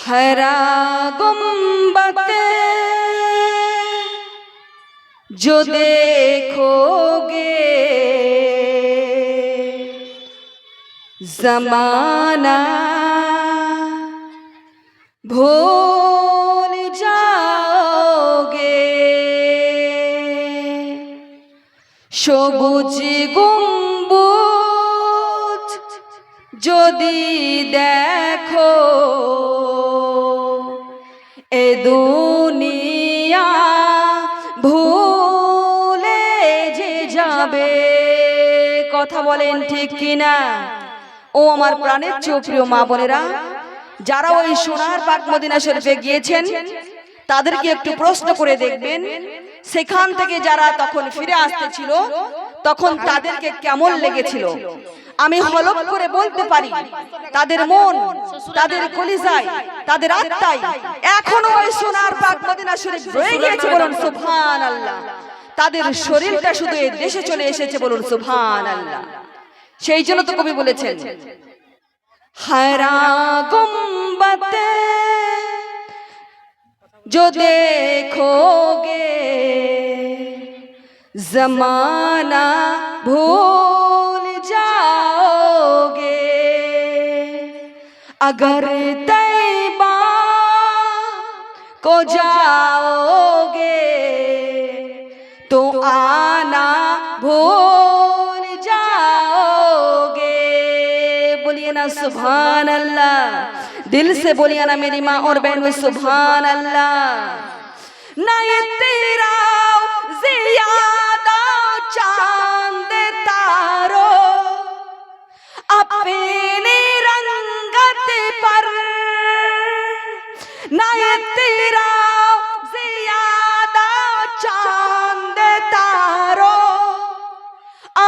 हरा गुम्बद जो देखोगे ज़माना भूल जाओगे। সবুজ গম্বুজ যদি দেখো এ দুনিয়া ভুলে যে যাবে। কথা বলেন ঠিক কিনা? ও আমার প্রাণের চেয়ে প্রিয় মা বোনেরা, যারা ওই সোনার পাক মদিনা শরীফে গিয়েছেন তাদেরকে একটু প্রশ্ন করে দেখবেন, সেখান থেকে যারা তখন ফিরে আসতেছিল তখন তাদেরকে কেমন লেগেছিল। আমি হলফ করে বলতে পারি তাদের মন, তাদের কলিজায়, তাদের আত্মায় এখনো ওই সোনার পাক মদিনা শরীফ রয়ে গিয়েছে। বলুন সুবহানাল্লাহ। তাদের শরীরটা শুধু এই দেশে চলে এসেছে। বলুন সুবহানাল্লাহ। সেই জন্য তো কবি বলেছেন, हरा गुम्बद जो देखोगे ज़माना भूल जाओगे। अगर तैबा को जाओगे तो आना भूल जाओगे। बोलिए ना सुभान अल्लाह। दिल से बोलिए ना मेरी माँ और बहनों सुभान अल्लाह। ना ये तेरा ज़ियादा चांद तारो अपनी रंगत पर, ना ये तेरा ज़ियादा चांद तारो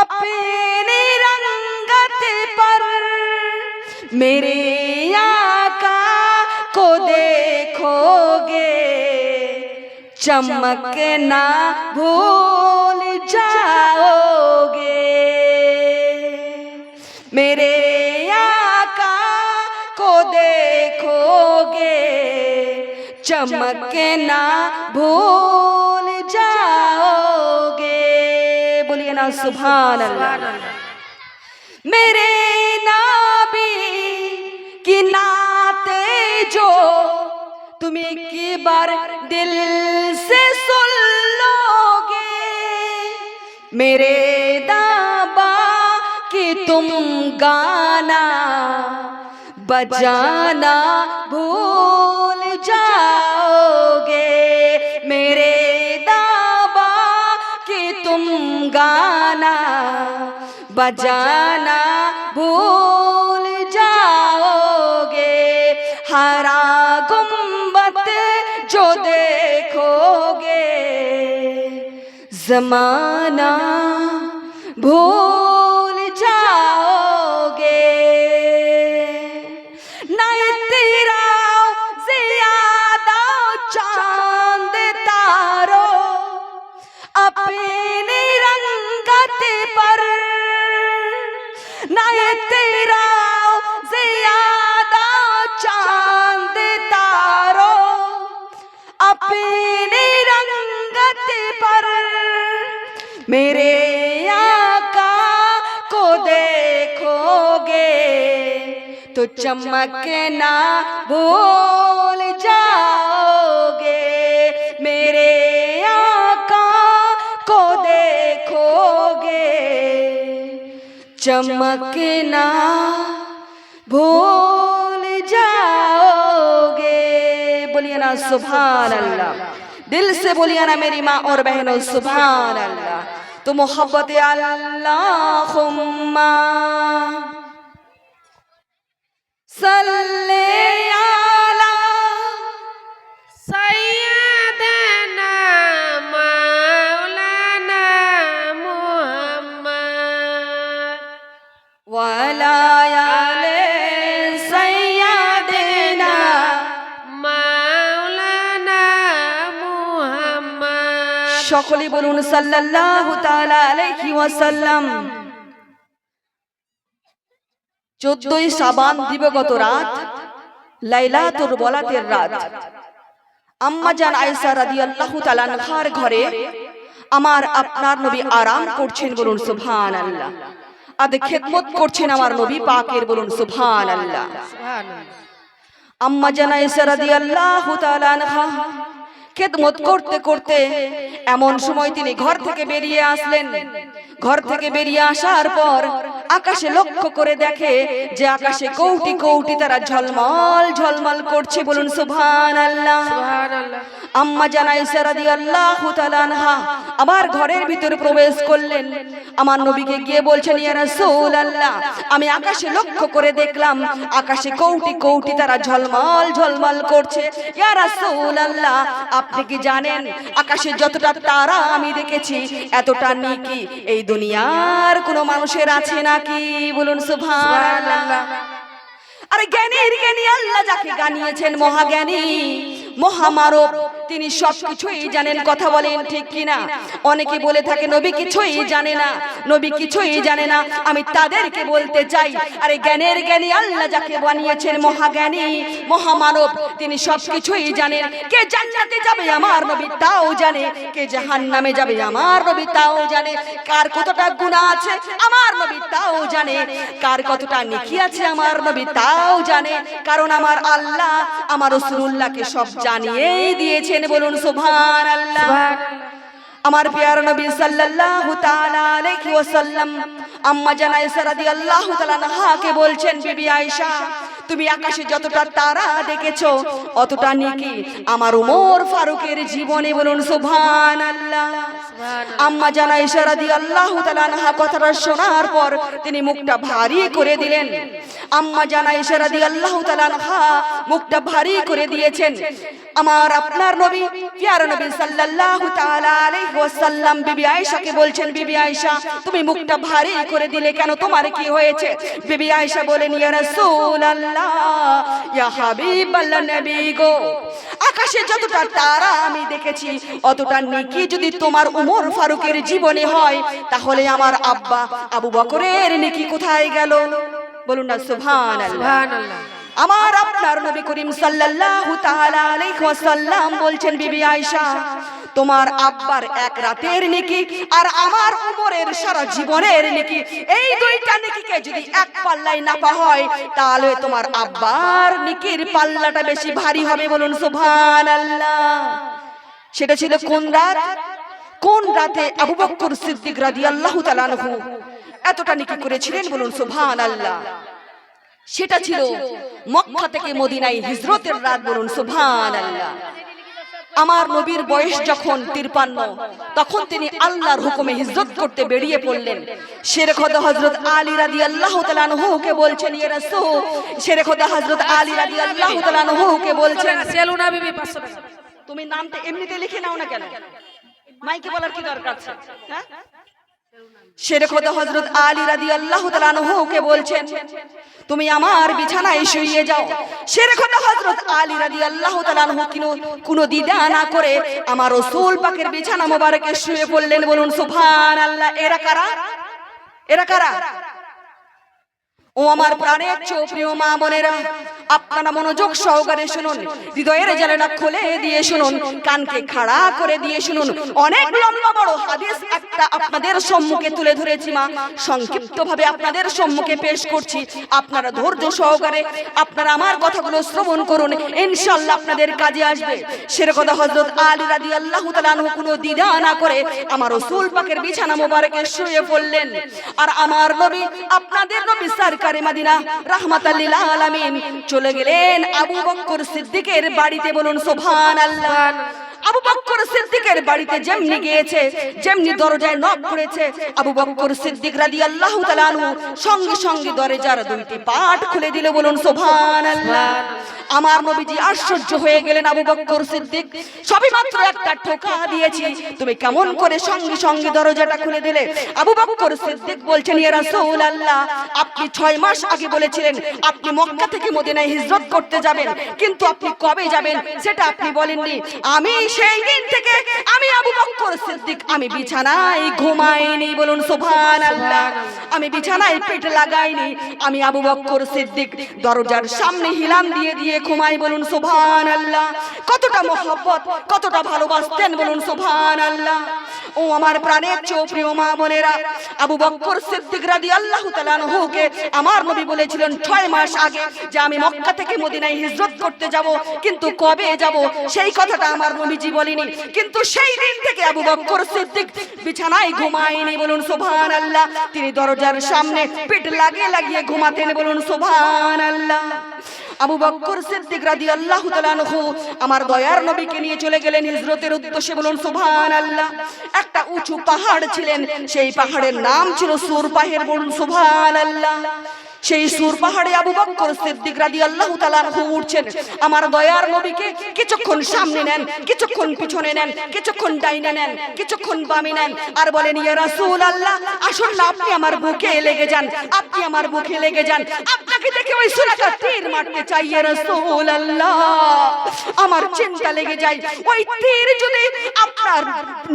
अपनी रंगत पर। मेरे आका को देखोगे चमकना भूल जाओगे। मेरे आका को देखोगे चमकना भूल जाओगे। बोलिए ना सुभान अल्लाह। मेरे नाबी की नाते जो तुम एक बार दिल से सुन लोगे, मेरे दाबा कि तुम गाना बजाना भूल जाओगे। मेरे दाबा कि तुम गाना बजाना भूल जाओगे। हरा गुम्बद जो देखोगे ज़माना भूल जाओगे। ना तेरा ज़ियादा चांद तारो अपनी रंगत पर, ना तेरा ज़ियादा चांद तारो अपनी रंगत पर। मेरे आका को देखोगे तो चमकना भूल जाओगे। मेरे आका को देखोगे चमकना भूल जाओगे। बोलिए ना सुभान अल्लाह। दिल से बोलिए ना मेरी माँ और बहनों सुभान अल्लाह। तो मोहब्बत अल्लाहुम्मा सल्ले अला सय्यदना मौलाना मुहम्मद वाला आले सय्यदना मौलाना मुहम्मद। সকলেই বলুন সাল্লাল্লাহু তাআলা আলাইহি ওয়াসাল্লাম। 14ই শাবান দিবগত রাত লাইলাতুল বরাতের রাত আম্মা জান আয়েশা রাদিয়াল্লাহু তাআলা আনহার ঘরে আমার আপনার নবী আরাম করছেন, বলুন সুবহানাল্লাহ। আর খেদমত করছেন আমার নবী পাকের, বলুন সুবহানাল্লাহ। আম্মা জান আয়েশা রাদিয়াল্লাহু তাআলা আনহা খেদমত করতে করতে এমন সময় তিনি ঘর থেকে বেরিয়ে আসলেন। ঘর থেকে বেরিয়ে আসার পর আকাশে লক্ষ্য করে দেখে যে আকাশে কোটি কোটি তারা ঝলমল ঝলমল করছে, বলুন সুবহানাল্লাহ। আম্মা জান আয়েশা রাদিয়াল্লাহু তাআলা আনহা আবার ঘরের ভিতরে প্রবেশ করলেন। আমার নবীকে গিয়ে বলছেন, ইয়া রাসূলুল্লাহ, আমি আকাশে লক্ষ্য করে দেখলাম আকাশে কোটি কোটি তারা ঝলমল ঝলমল করছে। ইয়া রাসূলুল্লাহ, আপনি কি জানেন আকাশে যতটা তারা আমি দেখেছি এতটা নেকি এই দুনিয়ার কোনো মানুষের আছে নাকি? বলুন সুবহানাল্লাহ। আরে জ্ঞানীর জ্ঞানী আল্লাহ যাকে গানিয়েছেন মহাজ্ঞানী মহামানব, তিনি সবকিছুই জানেন। কথা বলেন ঠিক কিনা? অনেকে বলে থাকে নবী কিছুই জানে না, নবী কিছুই জানে না। আমি তাদেরকে বলতে চাই, আরে জ্ঞানের জ্ঞানী আল্লাহ যাকে বানিয়েছেন মহাজ্ঞানী মহামানব, তিনি সবকিছুই জানেন। কে জান্নাতে যাবে আমার নবী তাও জানে, কে জাহান্নামে যাবে আমার নবী তাও জানে, কার কতটা গুনাহ আছে আমার নবী তাও জানে, কার কতটা নেকি আছে আমার নবী তাও জানে। কারণ আমার আল্লাহ আমার রাসূলুল্লাহকে সব জানিয়ে দিয়েছেন, বলুন সুবহানাল্লাহ। আমার প্রিয় নবী সাল্লাল্লাহু তাআলা আলাইহি ওয়াসাল্লাম আম্মা জান আয়েশা রাদিয়াল্লাহু তাআলা আনহাকে বলছেন, বিবি আয়েশা, তুমি আকাশে যতটা তারা দেখেছো অতটা নেকি আমার ওমর ফারুকের জীবনে, বলুন সুবহানাল্লাহ। আম্মা জান আয়েশা রাদিয়াল্লাহু তাআলা আনহা কথাটা শোনার পর তিনি মুখটা ভারী করে দিলেন। আম্মা জান আয়েশা রাদিয়াল্লাহু তাআলা আনহা মুখটা ভারী করে দিয়েছেন। আমার আপনার নবী প্রিয় নবী সাল্লাল্লাহু তাআলা আলাইহি ওয়াসাল্লাম বিবি আয়েশাকে বলছেন, বিবি আয়েশা, তুমি মুখটা ভারী করে দিলে কেন? তোমার কি হয়েছে? বিবি আয়েশা বলেন, ইয়া রাসূলুল্লাহ, ইয়া হাবিবাল্লাহ নবী গো, আকাশে যতটা তারা আমি দেখেছি অতটা নেকি যদি তোমার ওমর ফারুকের জীবনে হয়, তাহলে আমার আব্বা আবু বকরের নেকি কোথায় গেল? বলুন না সুবহানাল্লাহ। আমার আপনার নবী করিম সাল্লাল্লাহু তাআলা আলাইহি ওয়াসাল্লাম বলছেন, বিবি আয়েশা, তোমার আব্বার এক রাতের নেকি আর আমার ওমরের সারা জীবনের নেকি, এই দুইটা নেকিকে যদি এক পাল্লায় নাপা হয় তাহলে তোমার আব্বার নেকির পাল্লাটা বেশি ভারী হবে, বলুন সুবহানাল্লাহ। সেটা ছিল কোন রাত? কোন রাতে আবু বকর সিদ্দিক রাদিয়াল্লাহু তাআলা আনহু এতটা নেকি করেছিলেন, বলুন সুবহানাল্লাহ। সেটা ছিল মক্কা থেকে মদিনায় হিজরতের রাত, বলুন সুবহানাল্লাহ। আমার নবীর বয়স যখন 53, তখন তিনি আল্লাহর হুকুমে হিজরত করতে বেরিয়ে পড়লেন। শেরে খোদা হযরত আলী রাদিয়াল্লাহু তাআলা আনহুকে বলছেন, ইয়া রাসূল, শেরে খোদা হযরত আলী রাদিয়াল্লাহু তাআলা আনহুকে বলছেন, সেলুনা বিবি 500 টাকা, তুমি নামটা এমনিতে লিখে নাও না কেন? মাইকে বলার কি দরকার আছে? হ্যাঁ, শেরে খোদা হযরত আলী রাদিয়াল্লাহু তাআলা আনহুকে বলছেন, তুমি আমার বিছানায় শুইয়ে যাও। শেরে খোদা হযরত আলী রাদিয়াল্লাহু তাআলা আনহু কোনো দ্বিধা না করে আমার রাসূল পাকের বিছানা মোবারকে শুয়ে পড়লেন, বলুন সুবহানাল্লাহ। এরা কারা? এরা কারা? ও আমার প্রাণের প্রিয় মা বোনেরা, আপনারা মনোযোগ সহকারে শুনুন, হৃদয়ের জানালা খুলে দিয়ে শুনুন, কানকে খাড়া করে দিয়ে শুনুন। অনেক লম্বা বড় হাদিস একটা আপনাদের সম্মুখে তুলে ধরেছি মা, সংক্ষিপ্তভাবে আপনাদের সম্মুখে পেশ করছি। আপনারা ধৈর্য সহকারে আপনারা আমার কথাগুলো শ্রবণ করুন, ইনশাআল্লাহ আপনাদের কাজে আসবে। সেরকম হযরত আলী রাদিয়াল্লাহু তাআলা আনহু কোনো দ্বিধা না করে আমার রাসূল পাকের বিছানা মোবারকে শুয়ে পড়লেন। আর আমার নবী, আপনাদের নবী সরকারে মদিনা রাহমাতাল লিল আলামিন চলে গেলেন আবু বকর সিদ্দিকের বাড়িতে, বলুন সুবহানাল্লাহ। আবু বকর সিদ্দিকের বাড়িতে যেমনি গিয়েছে, যেমনি দরজায় নক করেছে, আবু বকর সিদ্দিক রাদিয়াল্লাহু তাআলা আনহু সঙ্গে সঙ্গে দরজার দুইটি পাট খুলে দিল, বলুন সুবহানাল্লাহ। আমার নবীজি আশ্চর্য হয়ে গেলেন, আবু বকর সিদ্দিক, সবে মাত্র একটা ঠোকা দিয়েছি, তুমি কেমন করে সঙ্গে সঙ্গে দরজাটা খুলে দিলে? আবু বকর সিদ্দিক বলছেন, ইয়া রাসূলুল্লাহ, আপনি 6 মাস আগে বলেছিলেন আপনি মক্কা থেকে মদিনায় হিজরত করতে যাবেন, কিন্তু আপনি কবে যাবেন সেটা আপনি বলেননি। আমি সেই দিন থেকে আমি আবু বকর সিদ্দিক আমি বিছানায় ঘুমাইনি, বলুন সুবহানাল্লাহ। আমি বিছানায় পেট লাগাইনি, আমি আবু বকর সিদ্দিক দরজার সামনে হিলাম দিয়ে দিয়ে ঘুমাই, বলুন সুবহানাল্লাহ। কতটা মহব্বত, কতটা ভালোবাসতেন, বলুন সুবহানাল্লাহ। ও আমার প্রাণের প্রিয় মা বোনেরা, আবু বকর সিদ্দিক রাদিয়াল্লাহু তাআলা আনহুকে আমার নবী বলেছিলেন 6 মাস আগে যে আমি মক্কা থেকে মদিনায় হিজরত করতে যাব, কিন্তু কবে যাব সেই কথাটা আমার নবীজি বলেনি। কিন্তু সেই দিন থেকে আবু বকর সিদ্দিক বিছানায় ঘুমায়নি, বলুন সুবহানাল্লাহ। তিনি দরজার সামনে পেট লাগিয়ে ঘুমাতেন, বলুন সুবহানাল্লাহ। আবু বকর সিদ্দিক রাদিয়াল্লাহু তাআলা আনহু আমার দয়ার নবীকে নিয়ে চলে গেলেন হিজরতের উদ্দেশ্যে, বলুন সুবহানাল্লাহ। একটা উঁচু পাহাড় ছিলেন, সেই পাহাড়ের নাম ছিল সূর পাহাড়, বলুন সুবহানাল্লাহ। সেই সূর পাহাড়ে আবু বকর সিদ্দিক রাদিয়াল্লাহু তাআলা আনহু উঠছেন। আমার দয়ার নবীকে কিছুক্ষণ সামনে নেন, কিছুক্ষণ পিছনে নেন, কিছুক্ষণ ডাইনে নেন, কিছুক্ষণ বামে নেন, আর বলেন ইয়া রাসূলুল্লাহ, আসুন না আপনি আমার বুকে লেগে যান, আপনি আমার বুকে লেগে যান। আপনাকে দেখে ওই সুরাটা তীর মারতে চাই ইয়া রাসূলুল্লাহ, আমার চিন্তা লেগে যায়। ওই তীর যদি আপনার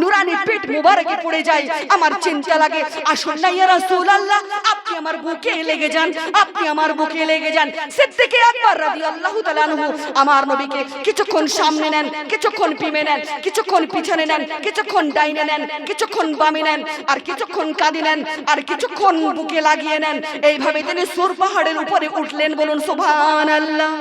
নুরানি পেট মুবারকে পড়ে যায়, আমার চিন্তা লাগে। আসুন না ইয়া রাসূলুল্লাহ, আপনি আমার বুকে লেগে যান, আপনি আমার বুকে লেগে যান। সিদ্দিক আকবর রাদিয়াল্লাহু তাআলা আনহু আমার নবীকে কিছুক্ষণ সামনে নেন, কিছুক্ষণ পিমে নেন, কিছুক্ষণ পিছনে নেন, কিছুক্ষণ ডাইনে নেন, কিছুক্ষণ বামে নেন, আর কিছুক্ষণ কাঁধে নেন, আর কিছুক্ষণ বুকে লাগিয়ে নেন। এইভাবে তিনি সূর পাহাড়ের উপরে উঠলেন, বলুন সুবহানাল্লাহ।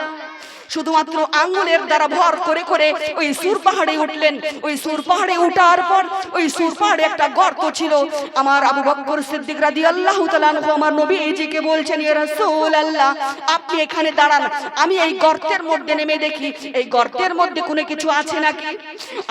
শুধুমাত্র আঙ্গুলের দ্বারা ভর করে করে ওই সূর পাহাড়ে উঠলেন। ওই সূর পাহাড়ে উঠার পর ওই সূর পাহাড়ে একটা গর্ত ছিল। আমার আবু বকর সিদ্দিক রাদিয়াল্লাহু তাআলা আনহু আমার নবীজিকে বলছেন ইয়া রাসূলুল্লাহ, আপনি এখানে দাঁড়ান, আমি এই গর্তের মধ্যে নেমে দেখি এই গর্তের মধ্যে কোনো কিছু আছে নাকি।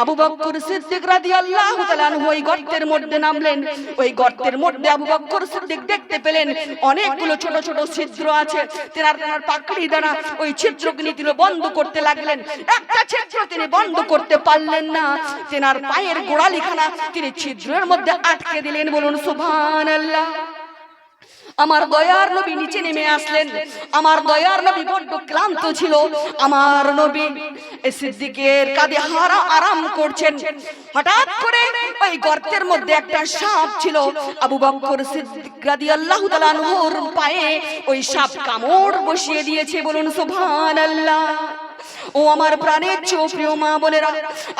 আবু বকর সিদ্দিক রাদিয়াল্লাহু তাআলা আনহু ওই গর্তের মধ্যে নামলেন। ওই গর্তের মধ্যে আবু বকর সিদ্দিক দেখতে পেলেন অনেকগুলো ছোট ছোট ছিদ্র আছে। তেনার পাকড়ি দ্বারা ওই ছিদ্রগুলি তিনি বন্ধ করতে লাগলেন। একটা ছিদ্র তিনি বন্ধ করতে পারলেন না, তেনার পায়ের গোড়ালিখানা তিনি ছিদ্রের মধ্যে আটকে দিলেন, বলুন সুবহানাল্লাহ। আমার দয়ার নবী নিচে নেমে আসলেন। আমার দয়ার নবী বড্ড ক্লান্ত ছিল। আমার নবী সিদ্দিকের কাঁধে আরাম করছেন। হঠাৎ করে ওই গর্তের মধ্যে একটা সাপ ছিল। আবু বকর সিদ্দিক রাদিয়াল্লাহু তাআলা আনহুর পায়ে ওই সাপ কামড় বসিয়ে দিয়েছে, বলুন সুবহানাল্লাহ। ও আমার প্রাণের প্রিয় মা বোনেরা,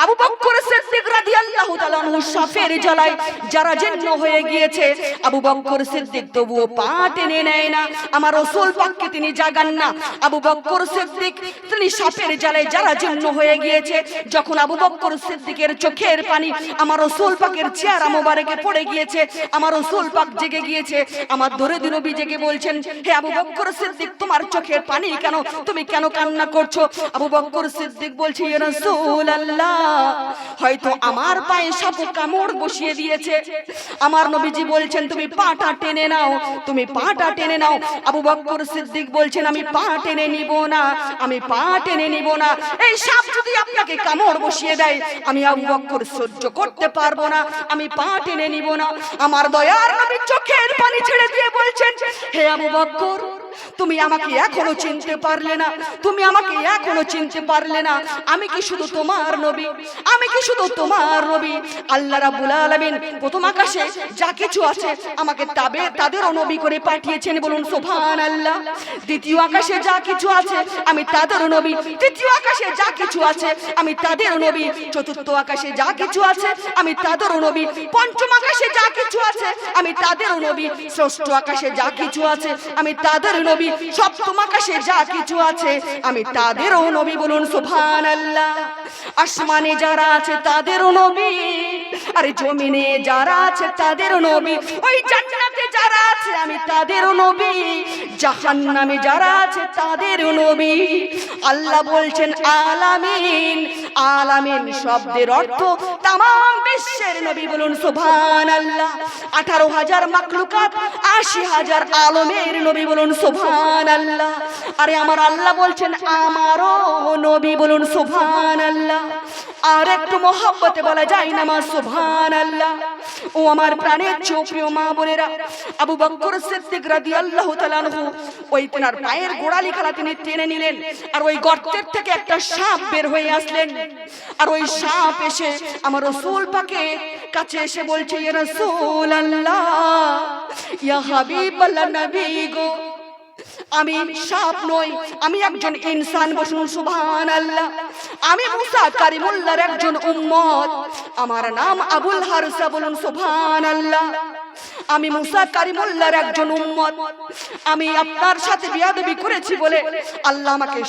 আবু বকর সিদ্দিক রাদিয়াল্লাহু তাআলা আনহু সাপের জ্বালায় যারা জীর্ণ হয়ে গিয়েছে, আবু বকর সিদ্দিক তবুও পা টেনে নেয় না, আমার রাসূল পাককে তিনি জাগান না। আবু বকর সিদ্দিক তিনি সাপের জ্বালায় যারা জীর্ণ হয়ে গিয়েছে, যখন আবু বকর সিদ্দিকের চোখের পানি আমার রাসূল পাকের চেহারা মোবারকে পড়ে গিয়েছে, আমার রাসূল পাক জেগে গিয়েছে। আমার দরদি নবী জেগে বলছেন, হে আবু বকর সিদ্দিক, তোমার চোখের পানি কেন, তুমি কেন কান্না করছো? আবু বকর সিদ্দিক বলছে ইয়া রাসূলুল্লাহ, হয়তো আমার পায়ে সাপ কামড় বসিয়ে দিয়েছে। আমার নবীজি বলছেন তুমি পাটা টেনে নাও, তুমি পাটা টেনে নাও। আবু বকর সিদ্দিক বলছেন আমি পা টেনে নিব না, আমি পা টেনে নিব না। এই সাপ যদি আপনাকে কামড় বসিয়ে দেয়, আমি আবু বকর সহ্য করতে পারবো না, আমি পা টেনে নিব না। আমার দয়ার নবী চোখের পানি ছেড়ে দিয়ে বলছেন, হে আবু বকর, তুমি আমাকে এখনো চিনতে পারলে না, তুমি আমাকে এখনো চিনতে পারলে না। আমি কি শুধু তোমার নবী? আমি কি শুধু তোমার নবী? আল্লাহ রাব্বুল আলামিন প্রথম আকাশে যা কিছু আছে আমাকে তাদেরও নবী করে পাঠিয়েছেন, বলুন সুবহানাল্লাহ। দ্বিতীয় আকাশে যা কিছু আছে আমি তাদেরও নবী, তৃতীয় আকাশে যা কিছু আছে আমি তাদেরও নবী, চতুর্থ আকাশে যা কিছু আছে আমি তাদেরও নবী, পঞ্চম আকাশে যা কিছু আছে আমি তাদেরও নবী, ষষ্ঠ আকাশে যা কিছু আছে আমি তাদের নবী, সপ্তম আকাশে যা কিছু আছে আমি তাদেরও নবী, বলুন সুবহানাল্লাহ। আসমানে যারা আছে তাদেরও নবী, আর জমিনে যারা আছে তাদেরও নবী, ওই জান্নাতে যারা আছে আমি তাদেরও নবী, জাহান্নামে যারা আছে তাদেরও নবী। আল্লাহ বলছেন আলামিন, আলামিন শব্দের অর্থ तमाम বিশ্বের নবী, বলুন সুবহানাল্লাহ। 18,000 মাখলুকাত, 80,000 আলমের নবী, বলুন সুবহানাল্লাহ। আরে আমার আল্লাহ বলছেন আমারও নবী, বলুন সুবহানাল্লাহ। আর একটু মহব্বতে বলা যায় না মা সুবহানাল্লাহ। ও আমার প্রাণের প্রিয় মা বোনেরা, আবু বকর সিদ্দিক রাদিয়াল্লাহু তাআলা আনহু ওই তেনার পায়ের গোড়ালি খালা তিনি টেনে নিলেন, আর ওই গর্তের থেকে একটা সাপ বের হয়ে আসলেন। আর ওই সাপ এসে আমার রাসূল পাকের কাছে এসে বলছে, ইয়া রাসূলুল্লাহ, ইয়া হাবিবাল্লাহ, নবী গো, আমি সাপ নই, আমি একজন ইনসান। বসুন সুবহানাল্লাহ। আমি মুসা কারিমুল্লাহর একজন উম্মত, আমার নাম আবুল হারসা। বলুন সুবহানাল্লাহ। আমি মুসা কারিমুল্লাহর একজন উম্মত। আমি আপনার সাথে বিয়াদবি করেছি বলে আল্লাহ আমাকে